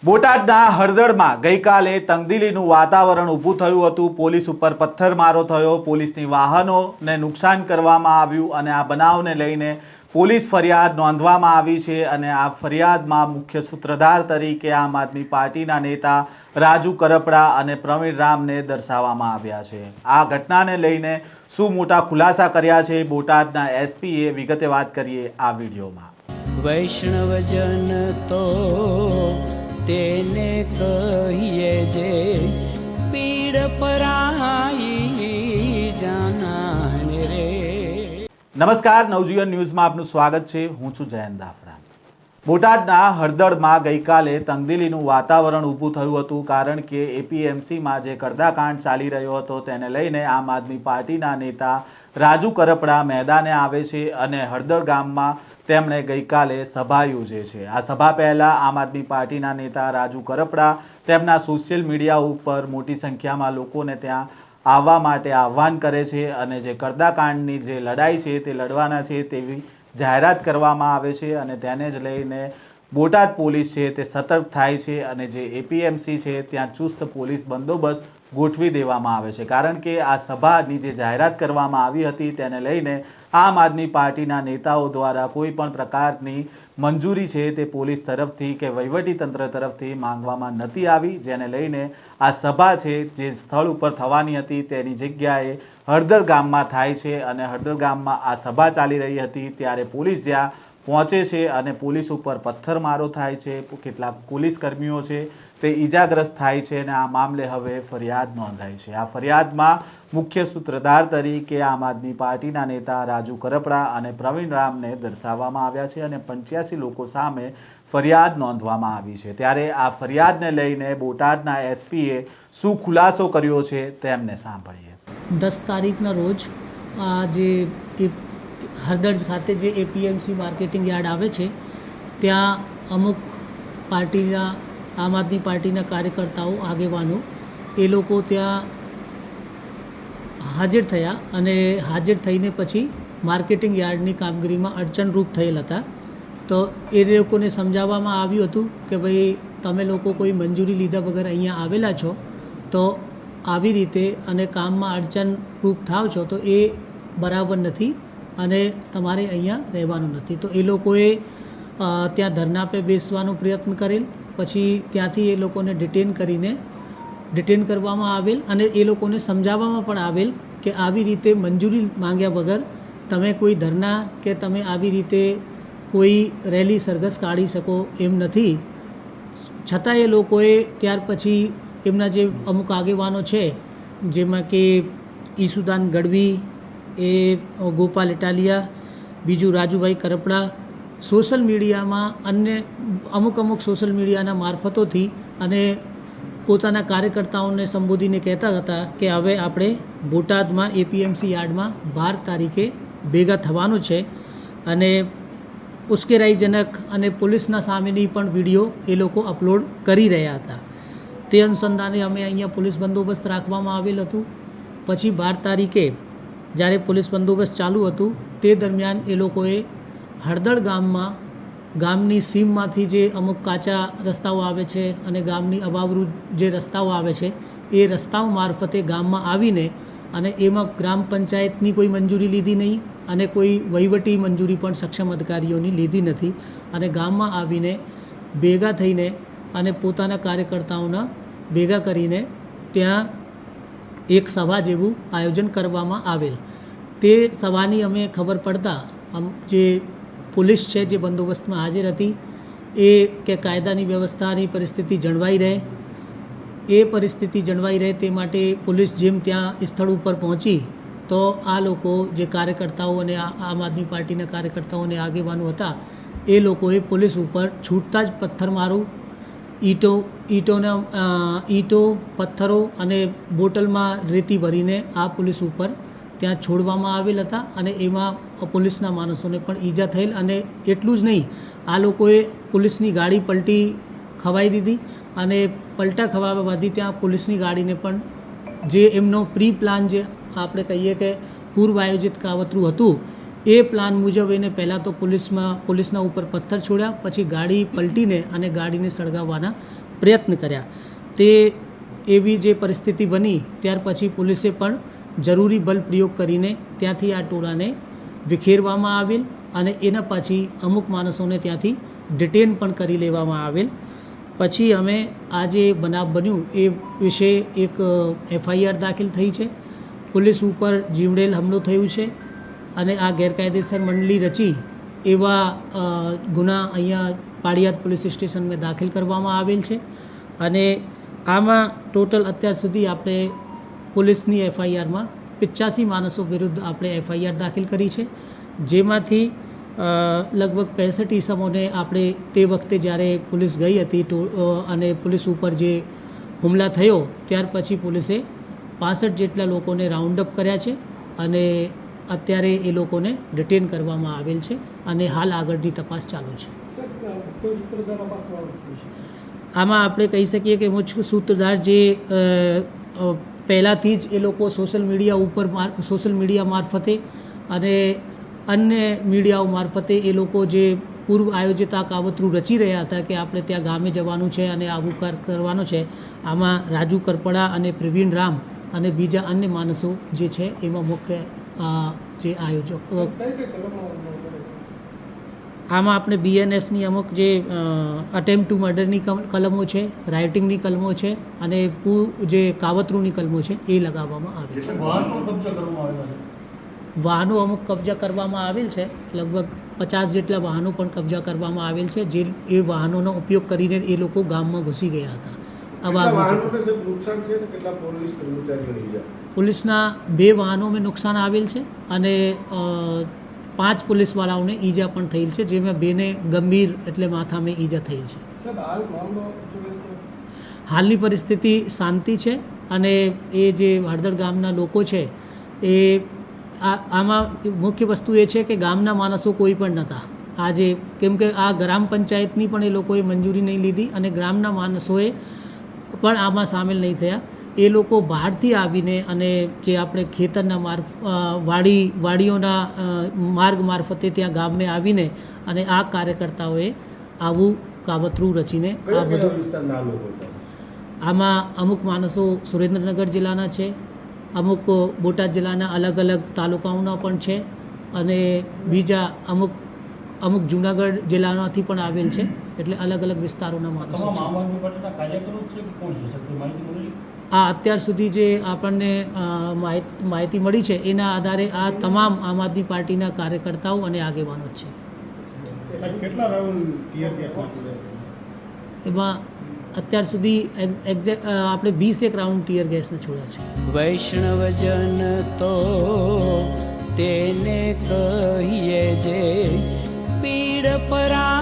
બોટાદના હળદળમાં ગઈકાલે તંગદિલીનું વાતાવરણ ઊભું થયું હતું। પોલીસ ઉપર પથ્થરમારો થયો, પોલીસની વાહનોને નુકસાન કરવામાં આવ્યું અને આ બનાવને લઈને પોલીસ ફરિયાદ નોંધવામાં આવી છે અને આ ફરિયાદમાં મુખ્ય સૂત્રધાર તરીકે આમ આદમી પાર્ટીના નેતા રાજુ કરપડા અને પ્રવીણ રામને દર્શાવવામાં આવ્યા છે। આ ઘટનાને લઈને શું મોટા ખુલાસા કર્યા છે બોટાદના એસપીએ, વિગતે વાત કરીએ આ વિડીયોમાં। વૈષ્ણવજન તો તેને કહીએ જે પીડ પરાઈ જાનાને રે। નમસ્કાર, નવજીવન ન્યૂઝમાં આપનું સ્વાગત છે। હું છું જયંત દાફડા। બોટાદના હળદળમાં ગઈકાલે તંગદિલીનું વાતાવરણ ઊભું થયું હતું, કારણ કે એપીએમસીમાં જે કડદાકાંડ ચાલી રહ્યો હતો તેને લઈને આમ આદમી પાર્ટીના નેતા રાજુ કરપડા મેદાને આવે છે અને હળદળ ગામમાં તેમણે ગઈકાલે સભા યોજે છે। આ સભા પહેલાં આમ આદમી પાર્ટીના નેતા રાજુ કરપડા તેમના સોશિયલ મીડિયા ઉપર મોટી સંખ્યામાં લોકોને ત્યાં આવવા માટે આહ્વાન કરે છે અને જે કડદાકાંડની જે લડાઈ છે તે લડવાના છે તેવી જાહેરાત કરવામાં આવે છે અને તેને જ લઈને બોટાદ પોલીસ છે તે સતર્ક થાય છે અને જે એપીએમસી છે ત્યાં ચુસ્ત પોલીસ બંદોબસ્ત ગોઠવી દેવામાં આવે છે, કારણ કે આ સભાની જે જાહેરાત કરવામાં આવી હતી તેને લઈને આમ આદમી પાર્ટીના નેતાઓ દ્વારા કોઈ પણ પ્રકારની મંજૂરી છે તે પોલીસ તરફથી કે વહીવટીતંત્ર તરફથી માંગવામાં નથી આવી, જેને લઈને આ સભા છે જે સ્થળ ઉપર થવાની હતી તેની જગ્યાએ હળદળ ગામમાં થાય છે અને હળદળ ગામમાં આ સભા ચાલી રહી હતી ત્યારે પોલીસ જ્યાં પહોંચે છે અને પોલીસ ઉપર પથ્થરમારો થાય છે, કેટલાક પોલીસ કર્મીઓ છે તે ઈજાગ્રસ્ત થાય છે અને આ મામલે હવે ફરિયાદ નોંધાઈ છે। આ ફરિયાદમાં મુખ્ય સૂત્રધાર તરીકે આમ આદમી પાર્ટીના નેતા રાજુ કરપડા અને પ્રવીણ રામને દર્શાવવામાં આવ્યા છે અને 85 લોકો સામે ફરિયાદ નોંધવામાં આવી છે। ત્યારે આ ફરિયાદને લઈને બોટાદના એસપીએ શું ખુલાસો કર્યો છે તેમને સાંભળીએ। 10 તારીખના રોજ આ જે હળદળ ખાતે જે એપીએમસી માર્કેટિંગ યાર્ડ આવે છે ત્યાં અમુક પાર્ટીના આમ આદમી પાર્ટીના કાર્યકર્તાઓ, આગેવાનો એ લોકો ત્યાં હાજર થયા અને હાજર થઈને પછી માર્કેટિંગ યાર્ડની કામગીરીમાં અડચણરૂપ થયેલ હતા। તો એ લોકોને સમજાવવામાં આવ્યું હતું કે ભાઈ તમે લોકો કોઈ મંજૂરી લીધા વગર અહીંયા આવેલા છો તો આવી રીતે અને કામમાં અડચણરૂપ થાવ છો તો એ બરાબર નથી અને તમારે અહીંયા રહેવાનું નથી। તો એ લોકોએ ત્યાં ધરણા પર બેસવાનો પ્રયત્ન કરેલ, પછી ત્યાંથી એ લોકોને ડિટેન કરવામાં આવેલ અને એ લોકોને સમજાવવામાં પણ આવેલ કે આવી રીતે મંજૂરી માંગ્યા વગર તમે કોઈ ધરણા કે તમે આવી રીતે કોઈ રેલી સરઘસ કાઢી શકો એમ નથી। છતાં એ લોકોએ ત્યાર પછી એમના જે અમુક આગેવાનો છે, જેમાં કે ઈસુદાન ગઢવી, એ ગોપાલ ઇટાલિયા, બીજું રાજુભાઈ કરપડા, સોશિયલ મીડિયામાં અન્ય અમુક સોશિયલ મીડિયાના મારફતોથી અને પોતાના કાર્યકર્તાઓને સંબોધીને કહેતા હતા કે હવે આપણે બોટાદમાં એપીએમસી યાર્ડમાં 12 તારીખે ભેગા થવાનું છે અને ઉશ્કેરાઈજનક અને પોલીસના સામેની પણ વિડીયો એ લોકો અપલોડ કરી રહ્યા હતા। તે અનુસંધાને અમે અહીંયા પોલીસ બંદોબસ્ત રાખવામાં આવેલ હતું। પછી 12 તારીખે જ્યારે પોલીસ બંદોબસ્ત ચાલુ હતું તે દરમિયાન એ લોકોએ હળદળ ગામની સીમમાંથી જે અમુક કાચા રસ્તાઓ આવે છે અને ગામની અવાવરૂ જે રસ્તાઓ આવે છે એ રસ્તાઓ મારફતે ગામમાં આવીને અને એમાં ગ્રામ પંચાયતની કોઈ મંજૂરી લીધી નહીં અને કોઈ વહીવટી મંજૂરી પણ સક્ષમ અધિકારીઓની લીધી નથી અને ગામમાં આવીને ભેગા થઈને અને પોતાના કાર્યકર્તાઓના ભેગા કરીને ત્યાં એક સભા જેવું આયોજન કરવામાં આવેલ। તે સભાની અમે ખબર પડતા જે પોલીસ છે જે બંદોબસ્તમાં હાજર હતી એ કે કાયદાની વ્યવસ્થાની પરિસ્થિતિ જળવાઈ રહે, એ પરિસ્થિતિ જળવાઈ રહે તે માટે પોલીસ જેમ ત્યાં સ્થળ ઉપર પહોંચી તો આ લોકો જે કાર્યકર્તાઓ અને આમ આદમી પાર્ટીના કાર્યકર્તાઓ અને આગેવાનો હતા એ લોકોએ પોલીસ ઉપર છૂટતા જ પથ્થરમારો, ઈંટો, પથ્થરો અને બોટલમાં રેતી ભરીને આ પોલીસ ઉપર ત્યાં છોડવામાં આવેલ હતા અને એમાં પોલીસના માણસોને પણ ઈજા થયેલ અને એટલું જ નહીં, આ લોકોએ પોલીસની ગાડી પલટી ખવાઈ દીધી અને પલટા ખવાવાથી ત્યાં પોલીસની ગાડીને પણ જે એમનો પ્રી પ્લાન જે આપણે કહીએ કે પૂર્વ આયોજિત કાવતરું હતું એ પ્લાન મુજબ એને પહેલાં તો પોલીસના ઉપર પથ્થર છોડ્યા, પછી ગાડી પલટીને અને ગાડીને સળગાવવાના પ્રયત્ન કર્યા. તે એવી જે પરિસ્થિતિ બની ત્યાર પછી પોલીસે પણ જરૂરી બળ પ્રયોગ કરીને ત્યાંથી આ ટોળાને વિખેરવામાં આવેલ અને એના પછી અમુક માણસોને ત્યાંથી ડિટેન પણ કરી લેવામાં આવેલ. પછી અમે આ જે બનાવ બન્યું એ વિશે એક FIR દાખલ થઈ છે. પોલીસ ઉપર જીવડેલ હુમલો થયું છે અને આ ગેરકાયદેસર મંડળી રચી એવા ગુના અહીંયા પાળિયાદ પોલીસ સ્ટેશનમાં દાખલ કરવામાં આવેલ છે. અને આમાં ટોટલ અત્યાર સુધી આપણે પોલીસની FIRમાં 85 માણસો વિરુદ્ધ આપણે FIR દાખલ કરી છે, જેમાંથી લગભગ 65 ઈસમોને આપણે તે વખતે જ્યારે પોલીસ ગઈ હતી અને પોલીસ ઉપર જે હુમલા થયો ત્યાર પછી પોલીસે 65 જેટલા લોકોને રાઉન્ડ અપ કર્યા છે અને અત્યારે એ લોકોને ડિટેન કરવામાં આવેલ છે અને હાલ આગળની તપાસ ચાલુ છે. આમાં આપણે કહી શકીએ કે મુખ્ય સૂત્રધાર જે પહેલાંથી જ એ લોકો સોશિયલ મીડિયા મારફતે અને અન્ય મીડિયાઓ મારફતે એ લોકો જે પૂર્વ આયોજિત આ કાવતરું રચી રહ્યા હતા કે આપણે ત્યાં ગામે જવાનું છે અને આવું કરવાનું છે. આમાં રાજુ કરપડા અને પ્રવીણ રામ અને બીજા અન્ય માણસો જે છે એમાં મુખ્ય જે આયોજક. આમાં આપણે BNSની અમુક જે અટેમ્પ ટુ મર્ડરની કલમો છે, રાઇટિંગની કલમો છે અને જે કાવતરૂની કલમો છે એ લગાવવામાં આવે છે. વાહનો અમુક કબજા કરવામાં આવેલ છે, લગભગ 50 જેટલા વાહનો પણ કબજા કરવામાં આવેલ છે, જે એ વાહનોનો ઉપયોગ કરીને એ લોકો ગામમાં ઘૂસી ગયા હતા. પોલીસના 2 વાહનોમાં નુકસાન આવેલ છે અને 5 પોલીસવાળાઓને ઈજા પણ થયેલ છે, જેમાં 2ને ગંભીર એટલે માથામાં ઈજા થયેલ છે. હાલની પરિસ્થિતિ શાંતિ છે અને એ જે હળદર ગામના લોકો છે એ આમાં મુખ્ય વસ્તુ એ છે કે ગામના માણસો કોઈ પણ નહોતા આજે, કેમ કે આ ગ્રામ પંચાયતની પણ એ લોકોએ મંજૂરી નહીં લીધી અને ગ્રામના માણસોએ પણ આમાં સામેલ નહીં થયા. એ લોકો બહારથી આવીને અને જે આપણે ખેતરના વાડીઓના માર્ગ મારફતે ત્યાં ગામમાં આવીને અને આ કાર્યકર્તાઓએ આવું કાવતરું રચીને આ બધું. આમાં અમુક માણસો સુરેન્દ્રનગર જિલ્લાના છે, અમુક બોટાદ જિલ્લાના અલગ અલગ તાલુકાઓના પણ છે અને બીજા અમુક જૂનાગઢ જિલ્લામાંથી પણ આવેલ છે. એટલે અલગ અલગ વિસ્તારોના માણસો છે. આ અત્યાર સુધી જે આપણને માહિતી મળી છે એના આધારે આ તમામ આમ આદમી પાર્ટીના કાર્યકર્તાઓ અને આગેવાનો જ છે. એમાં અત્યાર સુધી આપણે 21 રાઉન્ડ ટીયર ગેસના છોડ્યા છે. વૈષ્ણવજન તો તેને કહીએ જે પીડ પરા